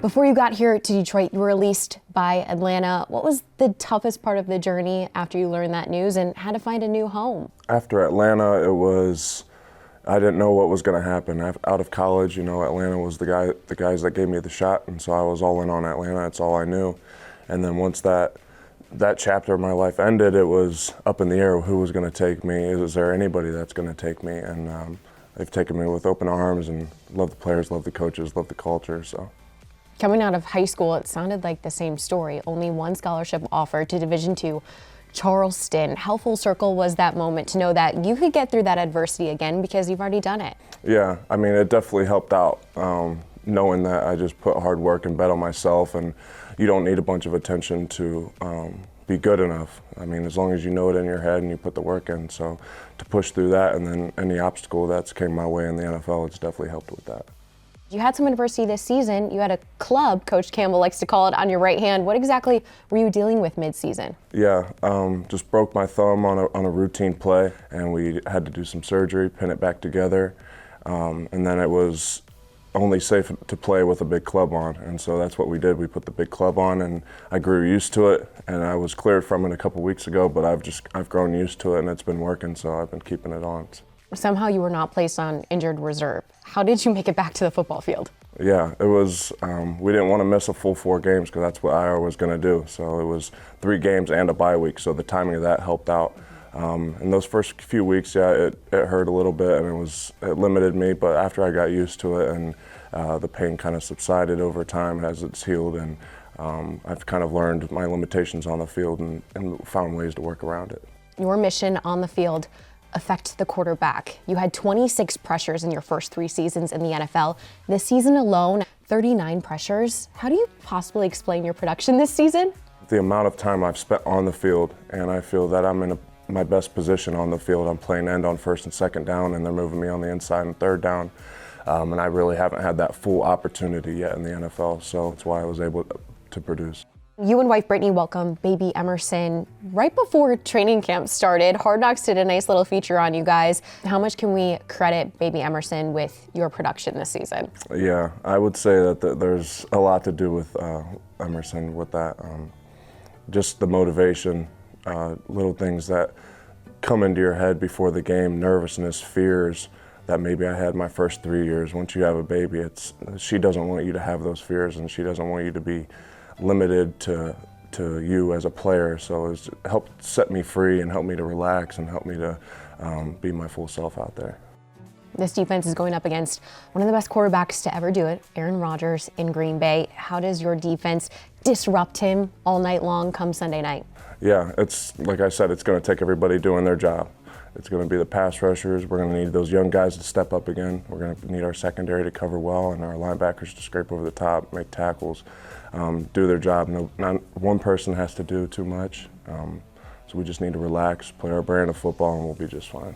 Before you got here to Detroit, you were released by Atlanta. What was the toughest part of the journey after you learned that news and had to find a new home? After Atlanta, I didn't know what was going to happen. Out of college, Atlanta was the guys that gave me the shot, and so I was all in on Atlanta. That's all I knew. And then once that chapter of my life ended, it was up in the air who was going to take me. Is there anybody that's going to take me? And they've taken me with open arms, and love the players, love the coaches, love the culture. So. Coming out of high school, it sounded like the same story. Only one scholarship offered to Division II, Charleston. How full circle was that moment to know that you could get through that adversity again because you've already done it? Yeah, I mean, it definitely helped out, knowing that I just put hard work and bet on myself, and you don't need a bunch of attention to be good enough. I mean, as long as you know it in your head and you put the work in. So to push through that, and then any obstacle that's came my way in the NFL, it's definitely helped with that. You had some adversity this season. You had a club, Coach Campbell likes to call it, on your right hand. What exactly were you dealing with mid-season? Yeah, just broke my thumb on a routine play, and we had to do some surgery, pin it back together, and then it was only safe to play with a big club on, and so that's what we did. We put the big club on, and I grew used to it, and I was cleared from it a couple weeks ago, but I've grown used to it, and it's been working, so I've been keeping it on. Somehow you were not placed on injured reserve. How did you make it back to the football field? Yeah, it was, we didn't want to miss a full 4 games because that's what I was going to do. So it was 3 games and a bye week, so the timing of that helped out. In those first few weeks, yeah, it hurt a little bit, and it limited me, but after I got used to it, and the pain kind of subsided over time as it's healed, and I've kind of learned my limitations on the field and found ways to work around it. Your mission on the field affect the quarterback. You had 26 pressures in your first 3 seasons in the NFL. This season alone, 39 pressures. How do you possibly explain your production this season? The amount of time I've spent on the field, and I feel that I'm in my best position on the field. I'm playing end on 1st and 2nd down, and they're moving me on the inside and 3rd down. And I really haven't had that full opportunity yet in the NFL, so that's why I was able to produce. You and wife Brittany welcomed baby Emerson right before training camp started. Hard Knocks did a nice little feature on you guys. How much can we credit baby Emerson with your production this season? Yeah, I would say that there's a lot to do with Emerson with that. Just the motivation, little things that come into your head before the game, nervousness, fears that maybe I had my first 3 years. Once you have a baby, she doesn't want you to have those fears, and she doesn't want you to be limited to you as a player. So it's helped set me free and help me to relax and help me to be my full self out there. This defense is going up against one of the best quarterbacks to ever do it, Aaron Rodgers in Green Bay. How does your defense disrupt him all night long come Sunday night? Yeah, it's like I said, it's going to take everybody doing their job. It's going to be the pass rushers. We're going to need those young guys to step up again. We're going to need our secondary to cover well and our linebackers to scrape over the top, make tackles, do their job. Not one person has to do too much. So we just need to relax, play our brand of football, and we'll be just fine.